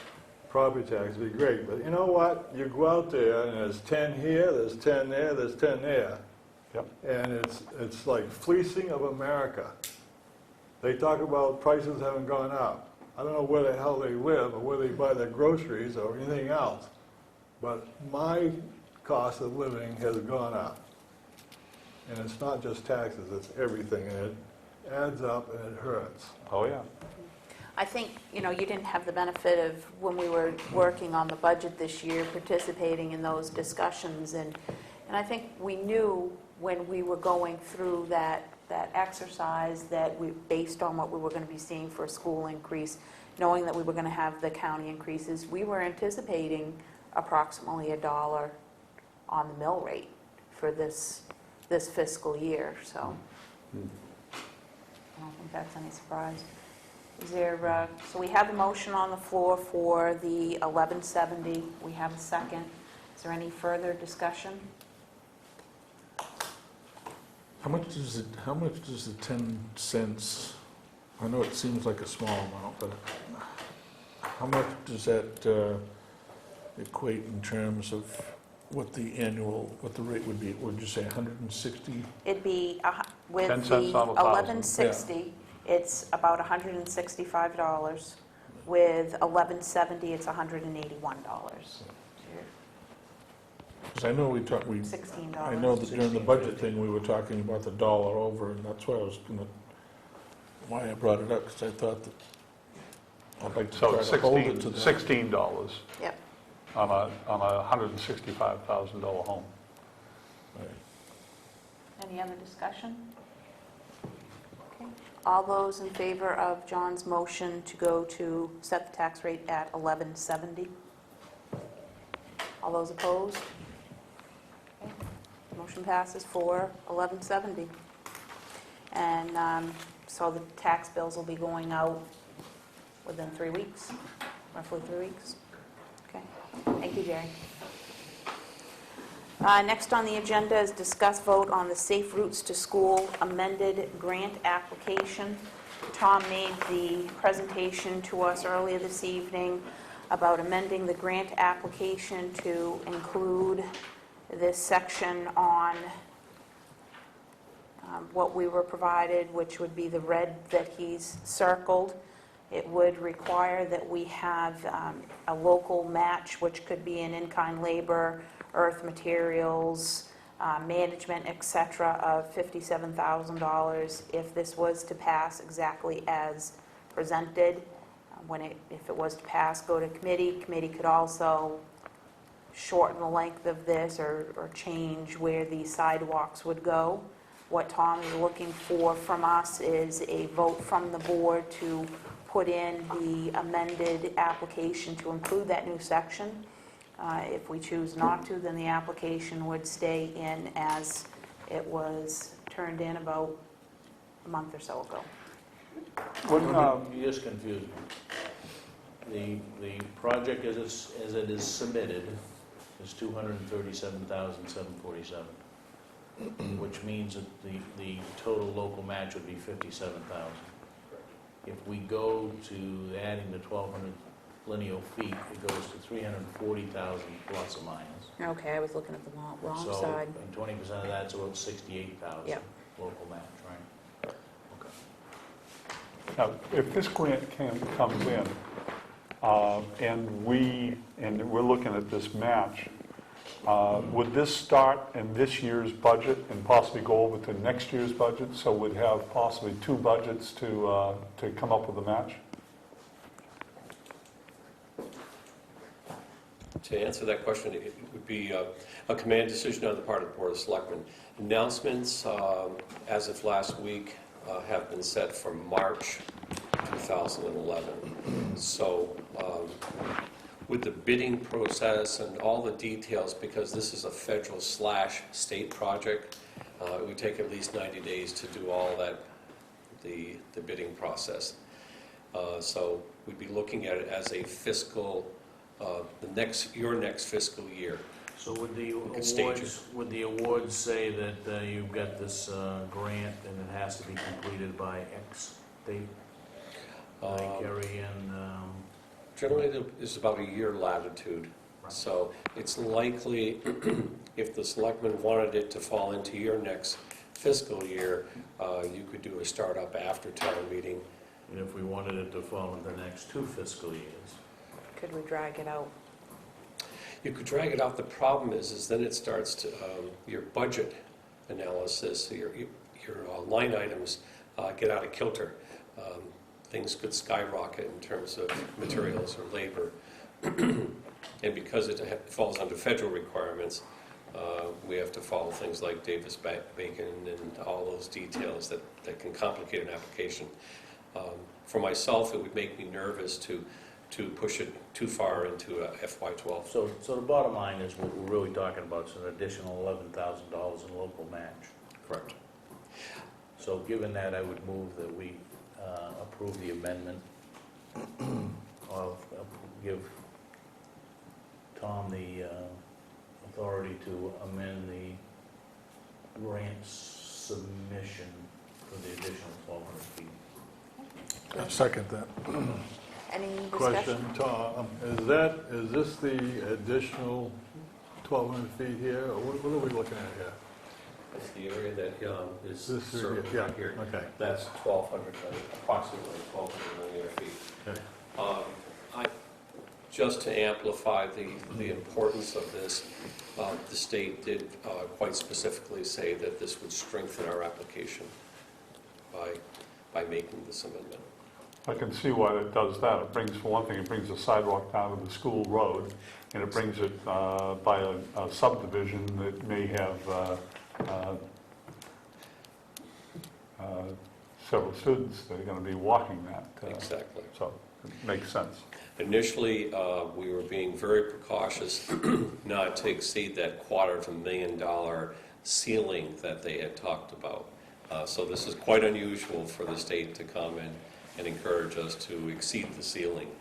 property tax would be great. But you know what? You go out there and there's 10 here, there's 10 there, there's 10 there. Yep. And it's like fleecing of America. They talk about prices haven't gone up. I don't know where the hell they live or where they buy their groceries or anything else. But my cost of living has gone up. And it's not just taxes, it's everything. And it adds up and it hurts. Oh, yeah. I think, you didn't have the benefit of, when we were working on the budget this year, participating in those discussions. And I think we knew when we were going through that exercise that based on what we were going to be seeing for a school increase, knowing that we were going to have the county increases, we were anticipating approximately $1 on the mill rate for this fiscal year. So I don't think that's any surprise. Is there, so we have a motion on the floor for the 1170. We have a second. Is there any further discussion? How much does the 10 cents, I know it seems like a small amount, but how much does that equate in terms of what the rate would be? Would you say 160? It'd be, with 10 the cents on 1,000. 1160, it's about $165. With 1170, it's $181. Because I know $16. I know that during the budget thing, we were talking about the dollar over, and that's why I brought it up, because I thought that I'd like to So try to hold it to that. $16 Yep. on a $165,000 home. Right. Any other discussion? Okay. All those in favor of John's motion to go to set the tax rate at 1170? All those opposed? Okay. Motion passes for 1170. And so the tax bills will be going out within 3 weeks, roughly 3 weeks. Okay. Thank you, Jerry. Next on the agenda is discuss vote on the Safe Routes to School amended grant application. Tom made the presentation to us earlier this evening about amending the grant application to include this section on what we were provided, which would be the red that he's circled. It would require that we have a local match, which could be in-kind labor, earth materials, management, etc., of $57,000 if this was to pass exactly as presented. If it was to pass, go to committee. Committee could also shorten the length of this or change where the sidewalks would go. What Tom is looking for from us is a vote from the board to put in the amended application to include that new section. If we choose not to, then the application would stay in as it was turned in about a month or so ago. You just confused me. The project as it is submitted is $237,747, which means that the total local match would be $57,000. If we go to adding the 1,200 lineal feet, it goes to $340,000 plus or minus. Okay, I was looking at the wrong So, side. and 20% of that's about 68,000 Yep. local match, right? Okay. Now, if this grant comes in, and we're looking at this match, would this start in this year's budget and possibly go over to next year's budget? So we'd have possibly two budgets to come up with a match? To answer that question, it would be a command decision on the part of the Board of Selectmen. Announcements, as of last week, have been set for March 2011. So with the bidding process and all the details, because this is a federal/state project, it would take at least 90 days to do all that, the bidding process. So we'd be looking at it as a fiscal, your next fiscal year. So would the could stage it. awards say that you've got this grant and it has to be completed by X date? Like Gary and, Generally, there's about a year latitude. Right. So it's likely, if the selectmen wanted it to fall into your next fiscal year, you could do a startup after town meeting. and if we wanted it to fall in the next 2 fiscal years? Could we drag it out? You could drag it out. The problem is then it starts to, your budget analysis, your line items get out of kilter. Things could skyrocket in terms of materials or labor. And because it falls under federal requirements, we have to follow things like Davis-Bacon and all those details that can complicate an application. For myself, it would make me nervous to push it too far into FY12. So the bottom line is what we're really talking about is an additional $11,000 in local match. Correct. So given that, I would move that we approve the amendment of, give Tom the authority to amend the grant submission for the additional 1,200 feet. I second that. Any Question, discussion? Tom, is this the additional 1,200 feet here, or what are we looking at here? That's the area that is This is here, circled yeah, here. okay. That's 1,200, approximately 1,200 linear feet. Okay. Just to amplify the importance of this, the state did quite specifically say that this would strengthen our application by making this amendment. I can see why it does that. It brings, for one thing, it brings the sidewalk down to the school road, and it brings it by a subdivision that may have several students that are going to be walking that. Exactly. So it makes sense. Initially, we were being very precautious not to exceed that $250,000 ceiling that they had talked about. So this is quite unusual for the state to come in and encourage us to exceed the ceiling.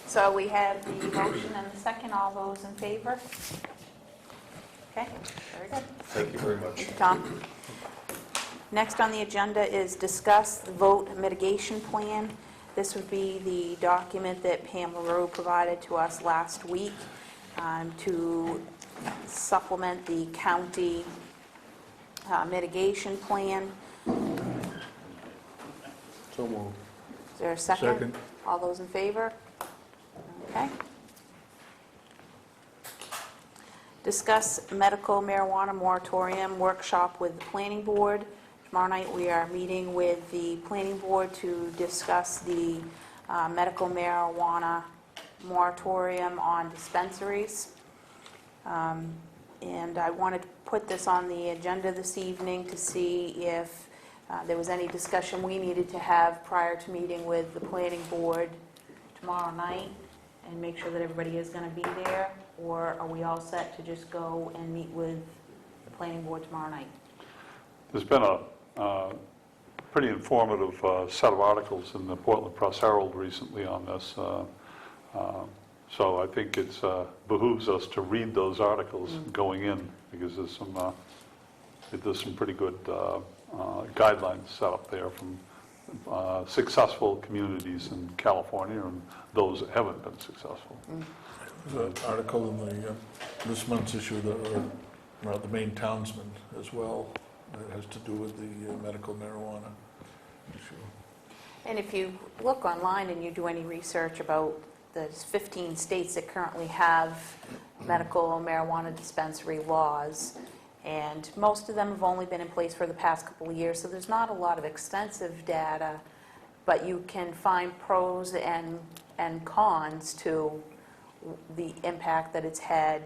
So we had the motion and the second. All those in favor? Okay, very good. Thank you very much. Thank you, Tom. Next on the agenda is discuss the vote mitigation plan. This would be the document that Pam LaRue provided to us last week to supplement the county mitigation plan. So moved. Is there a second? Second. All those in favor? Okay. Discuss medical marijuana moratorium workshop with the planning board. Tomorrow night, we are meeting with the planning board to discuss the medical marijuana moratorium on dispensaries. And I wanted to put this on the agenda this evening to see if there was any discussion we needed to have prior to meeting with the planning board tomorrow night and make sure that everybody is going to be there, or are we all set to just go and meet with the planning board tomorrow night? There's been a pretty informative set of articles in the Portland Press Herald recently on this. So I think it behooves us to read those articles going in, because there's some pretty good guidelines set up there from successful communities in California and those that haven't been successful. There's an article in this month's issue about the Maine Townsman as well, that has to do with the medical marijuana issue. And if you look online and you do any research about the 15 states that currently have medical marijuana dispensary laws, and most of them have only been in place for the past couple of years, so there's not a lot of extensive data, but you can find pros and cons to the impact that it's had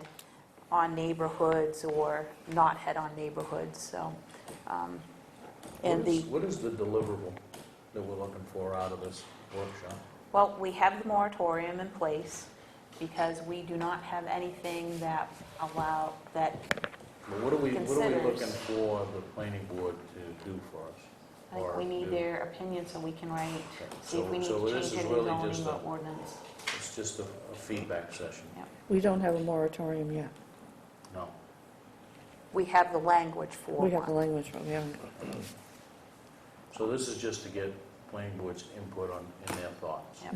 on neighborhoods or not had on neighborhoods. So, What is the deliverable that we're looking for out of this workshop? well, we have the moratorium in place because we do not have anything that Well, what are we Considers. looking for the planning board to do for us? I think Or we need do- their opinion so we can write, see if we need So to this change is any really zoning just or a- ordinance. It's just a feedback session? We don't have a moratorium yet. No. We have the language for We have the one. language, but we haven't. So this is just to get planning board's input in their thoughts? Yep.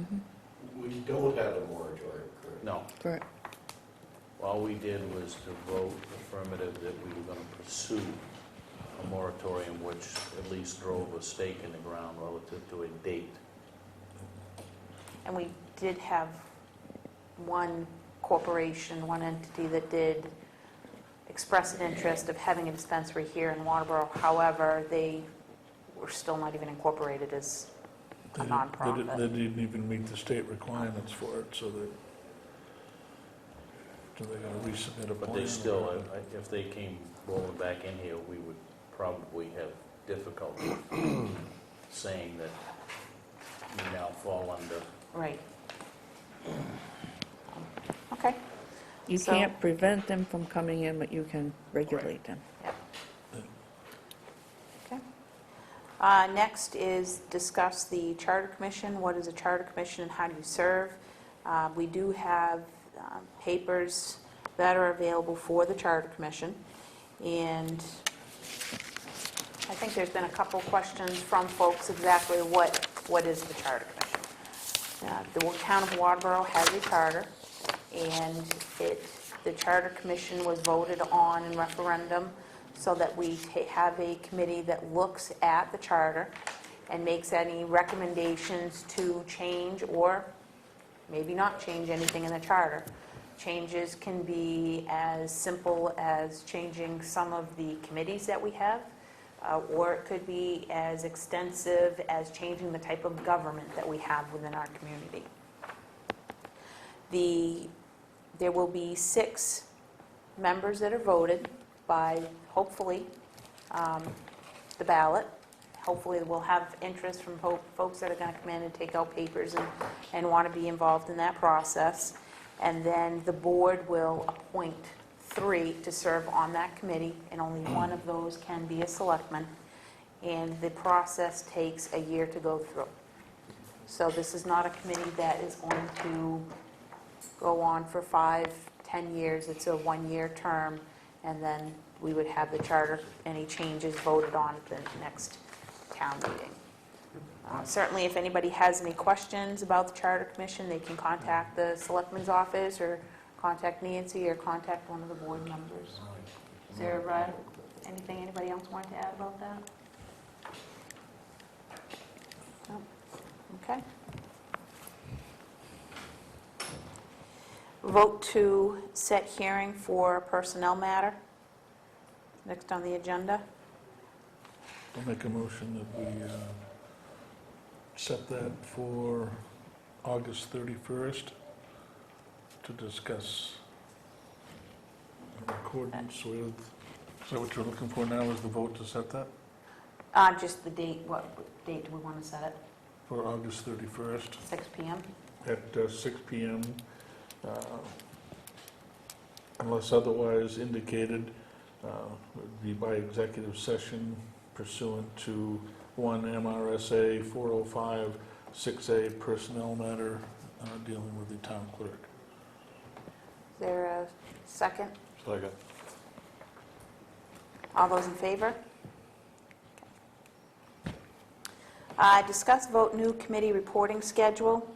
We don't have a moratorium, correct? No. Correct. All we did was to vote affirmative that we were going to pursue a moratorium, which at least drove a stake in the ground relative to a date. And we did have one corporation, one entity that did express an interest of having a dispensary here in Waterboro. However, they were still not even incorporated as a They nonprofit. didn't even meet the state requirements for it, so they got to resubmit a plan. But they still, if they came rolling back in here, we would probably have difficulty saying that we now fall under. Right. Okay. You So- can't prevent them from coming in, but you can regulate them. Okay. Next is discuss the Charter Commission. What is a Charter Commission and how do you serve? We do have papers that are available for the Charter Commission. And I think there's been a couple questions from folks exactly what is the Charter Commission. The town of Waterboro has a charter, and the Charter Commission was voted on in referendum so that we have a committee that looks at the charter and makes any recommendations to change or maybe not change anything in the charter. Changes can be as simple as changing some of the committees that we have, or it could be as extensive as changing the type of government that we have within our community. There will be 6 members that are voted by, hopefully, the ballot. Hopefully, we'll have interest from folks that are going to come in and take out papers and want to be involved in that process. And then the board will appoint 3 to serve on that committee, and only one of those can be a selectman. And the process takes a year to go through. So this is not a committee that is going to go on for 5, 10 years. It's a 1-year term, and then we would have the charter, any changes voted on at the next town meeting. Certainly, if anybody has any questions about the Charter Commission, they can contact the Selectman's office, or contact Nancy, or contact one of the board members. Is there anything anybody else wanted to add about that? No? Okay. Vote to set hearing for personnel matter. Next on the agenda. I'll make a motion that we set that for August 31st to discuss in accordance with, is that what you're looking for now, is the vote to set that? Just the date, what date do we want to set it? For August 31st 6 PM? at 6 PM, unless otherwise indicated, would be by executive session pursuant to 1 M.R.S.A. 405 6A personnel matter dealing with the town clerk. Is there a second? Second. All those in favor? Discuss vote new committee reporting schedule.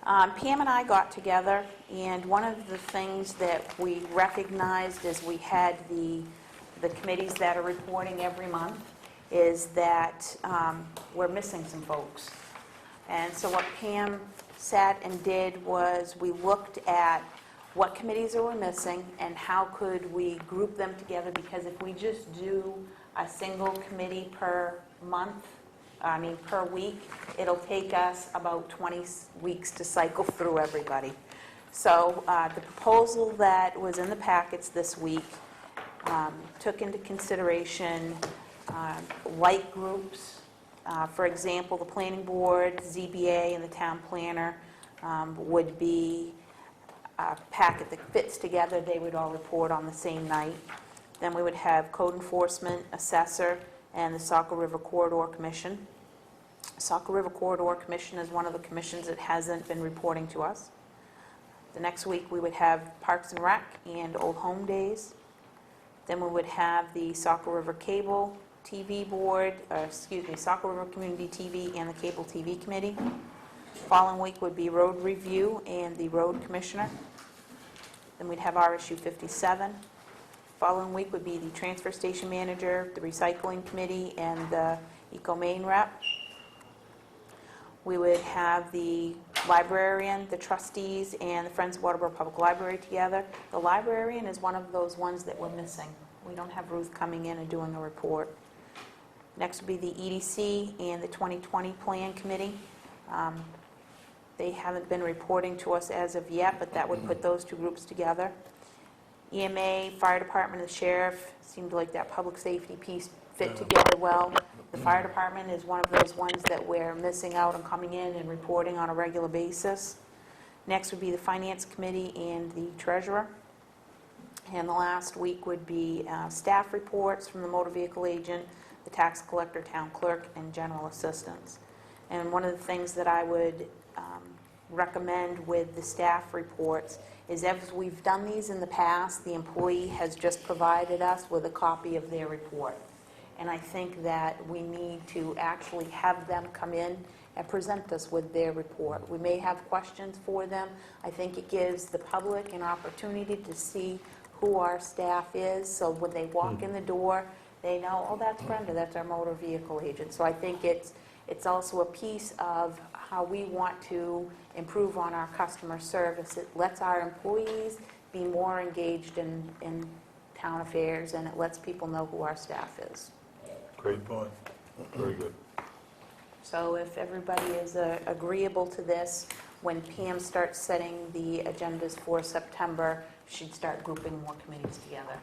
Pam and I got together, and one of the things that we recognized as we had the committees that are reporting every month is that we're missing some folks. And so what Pam sat and did was we looked at what committees are we missing and how could we group them together, because if we just do a single committee per week, it'll take us about 20 weeks to cycle through everybody. So the proposal that was in the packets this week took into consideration like groups. For example, the planning board, ZBA, and the town planner would be a packet that fits together. They would all report on the same night. Then we would have code enforcement, assessor, and the Saco River Corridor Commission. Saco River Corridor Commission is one of the commissions that hasn't been reporting to us. The next week, we would have Parks and Rec and Old Home Days. Then we would have the Saco River Cable TV Board, Saco River Community TV and the Cable TV Committee. Following week would be Road Review and the Road Commissioner. Then we'd have R.S.U. 57. Following week would be the Transfer Station Manager, the Recycling Committee, and the Eco Main Rep. We would have the librarian, the trustees, and the Friends of Waterboro Public Library together. The librarian is one of those ones that we're missing. We don't have Ruth coming in and doing a report. Next would be the EDC and the 2020 Plan Committee. They haven't been reporting to us as of yet, but that would put those two groups together. EMA, Fire Department, and the Sheriff seemed like that public safety piece fit together well. The Fire Department is one of those ones that we're missing out on coming in and reporting on a regular basis. Next would be the Finance Committee and the Treasurer. And the last week would be staff reports from the motor vehicle agent, the tax collector, town clerk, and general assistants. And one of the things that I would recommend with the staff reports is, as we've done these in the past, the employee has just provided us with a copy of their report. And I think that we need to actually have them come in and present us with their report. We may have questions for them. I think it gives the public an opportunity to see who our staff is, so when they walk in the door, they know, oh, that's Brenda, that's our motor vehicle agent. So I think it's also a piece of how we want to improve on our customer service. It lets our employees be more engaged in town affairs, and it lets people know who our staff is. Great point. Very good. So if everybody is agreeable to this, when Pam starts setting the agendas for September, she'd start grouping more committees together.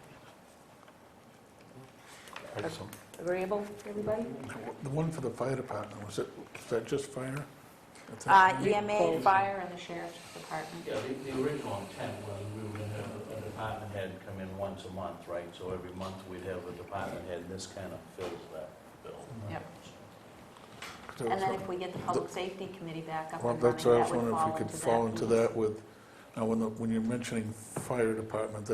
Excellent. Agreeable, everybody? The one for the fire department, is that just fire? EMA, Fire, and the Sheriff's Department. Yeah, the original intent was we were going to have a department head come in once a month, right? So every month we'd have a department head, and this kind of fills that bill. Yep. And then if we get the Public Safety Committee back up Well, and running, that's what I was that would wondering if you could fall into piece. that with, now when you're mentioning fire department,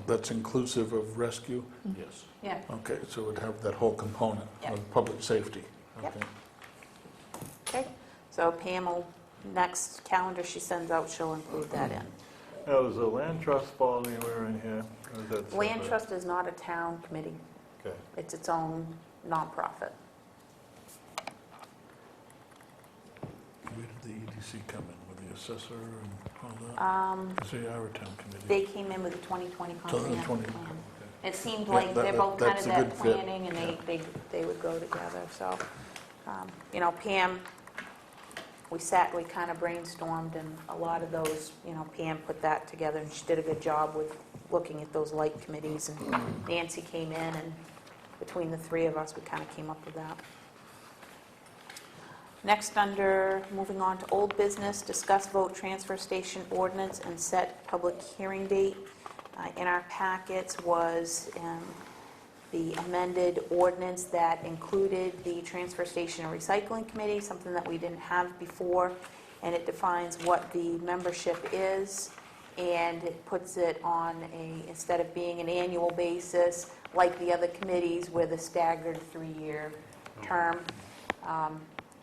that's inclusive of rescue? Yes. Yeah, Okay, so it would have that whole component Yep. of public safety. Yep. Okay. okay. So Pam will, next calendar she sends out, she'll include that in. Now, does the land trust fall anywhere in here? Or is that Land separate? Trust is not a town committee. Okay. It's its own nonprofit. Where did the EDC come in, with the assessor and all that? Because they are a town committee. They came in with the 2020 So the comprehensive 20 plan. okay. It seemed Yeah, like they're both kind that's of a that good fit. planning, and they would go together, so, Pam, we kind of brainstormed, and a lot of those, Pam put that together, and she did a good job with looking at those light committees, and Nancy came in and between the three of us, we kind of came up with that. Next, moving on to old business, discuss vote transfer station ordinance and set public hearing date. In our packets was the amended ordinance that included the transfer station and recycling committee, something that we didn't have before, and it defines what the membership is, and it puts it on instead of being an annual basis, like the other committees with a staggered 3-year term.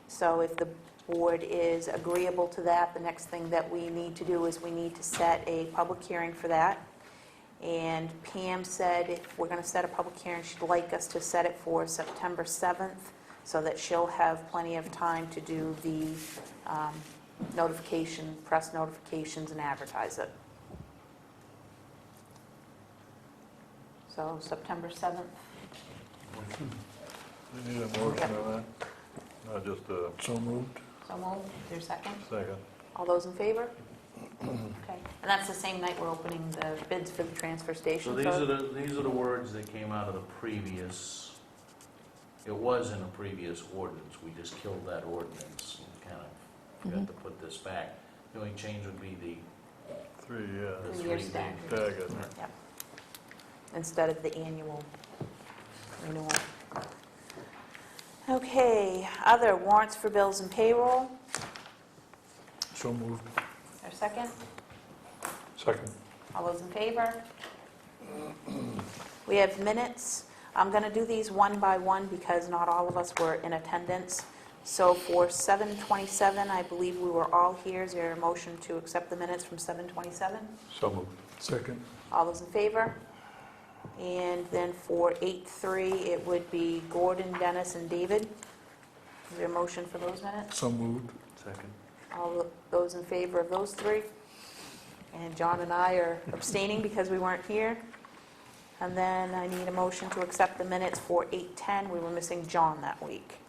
So if the board is agreeable to that, the next thing that we need to do is we need to set a public hearing for that. And Pam said if we're going to set a public hearing, she'd like us to set it for September 7th, so that she'll have plenty of time to do the press notifications and advertise it. So September 7th. You need a motion on that? Not just a So moved. So moved. Is there a second? second. All those in favor? Okay. And that's the same night we're opening the bids for the transfer station. So these are the words that came out of the previous, it was in a previous ordinance, we just killed that ordinance and kind of forgot to put this back. The only change would be the 3, the 3-year 3-day staggered. staggered. Yep. Instead of the annual renewal. Okay, other warrants for bills and payroll. So moved. Our second? Second. All those in favor? We have minutes. I'm going to do these one by one because not all of us were in attendance. So for 7:27, I believe we were all here. Is there a motion to accept the minutes from 7:27? So moved. Second. All those in favor? And then for 8:3, it would be Gordon, Dennis, and David. Is there a motion for those minutes? So moved. second. All those in favor of those three? And John and I are abstaining because we weren't here. And then I need a motion to accept the minutes for 8:10. We were missing John that week.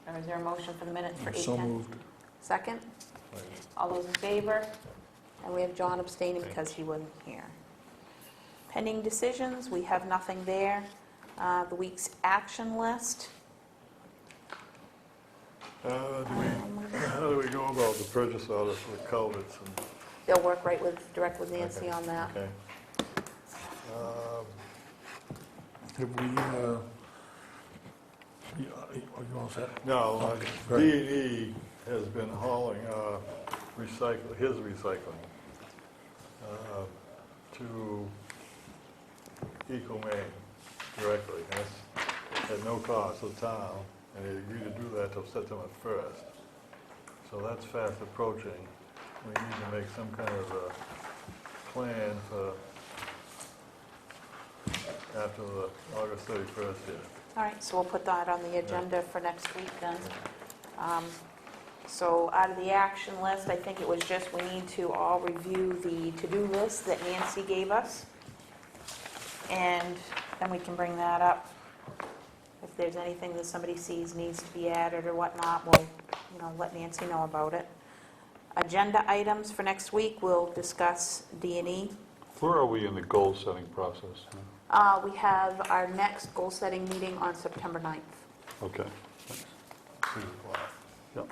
Or is there a motion for the minutes for 8:10? So moved. Second? All those in favor? And we have John abstaining because he wasn't here. Pending decisions, we have nothing there. The week's action list. How do we go about the purchase order for the culverts? They'll work direct with Nancy on that. Okay. Have we, are you all set? No, Okay, great. D&E has been hauling his recycling to Maine directly. That's at no cost to the town, and they agreed to do that till September 1st. So that's fast approaching. We need to make some kind of a plan for after the August 31st here. All right, so we'll put that on the agenda for next week then. So out of the action list, I think it was just we need to all review the to-do list that Nancy gave us. And then we can bring that up. If there's anything that somebody sees needs to be added or whatnot, we'll, let Nancy know about it. Agenda items for next week, we'll discuss D&E. Where are we in the goal-setting process? We have our next goal-setting meeting on September 9th. Okay. 3 o'clock. Yep.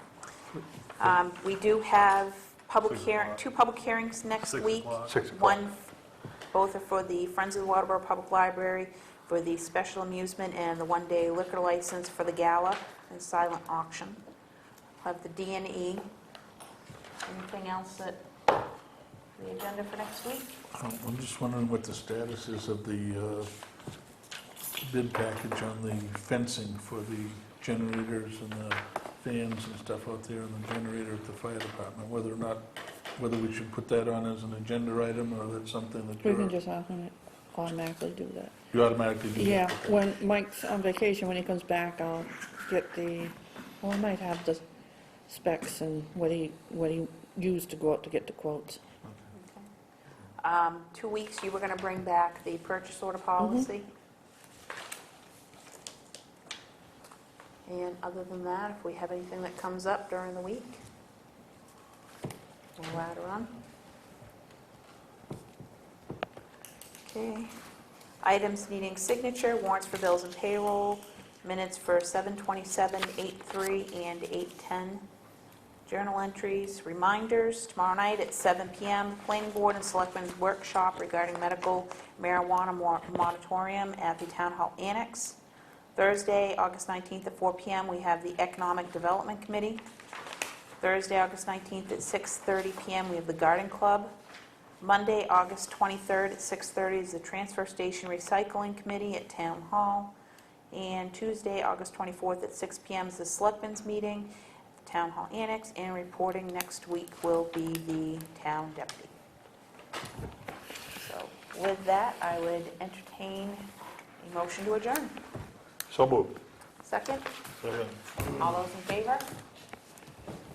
We do have 6 o'clock. 2 public hearings next 6 week. o'clock. 6 o'clock. Both are for the Friends of the Waterboro Public Library, for the special amusement and the one-day liquor license for the gala and silent auction. We'll have the D&E. Anything else that, the agenda for next week? I'm just wondering what the status is of the bid package on the fencing for the generators and the fans and stuff out there and the generator at the fire department, whether we should put that on as an agenda item or that's something that We can just automatically do that. you automatically do that? Yeah, Okay. when Mike's on vacation, when he comes back, I'll get I might have the specs and what he used to go out to get the quotes. 2 weeks, you were going to bring back the purchase order policy. And other than that, if we have anything that comes up during the week, we'll add her on. Okay. Items needing signature, warrants for bills and payroll, minutes for 7/27, 8/3, and 8/10. Journal entries, reminders, tomorrow night at 7 p.m., Planning Board and Selectmen's Workshop regarding Medical Marijuana Moratorium at the Town Hall Annex. Thursday, August 19th at 4 p.m., we have the Economic Development Committee. Thursday, August 19th at 6:30 p.m., we have the Garden Club. Monday, August 23rd at 6:30 is the Transfer Station Recycling Committee at Town Hall. And Tuesday, August 24th at 6 p.m. is the Selectmen's meeting at the Town Hall Annex, and reporting next week will be the Town Deputy. So with that, I would entertain a motion to adjourn. So moved. Second? Second. All those in favor?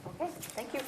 Okay, thank you.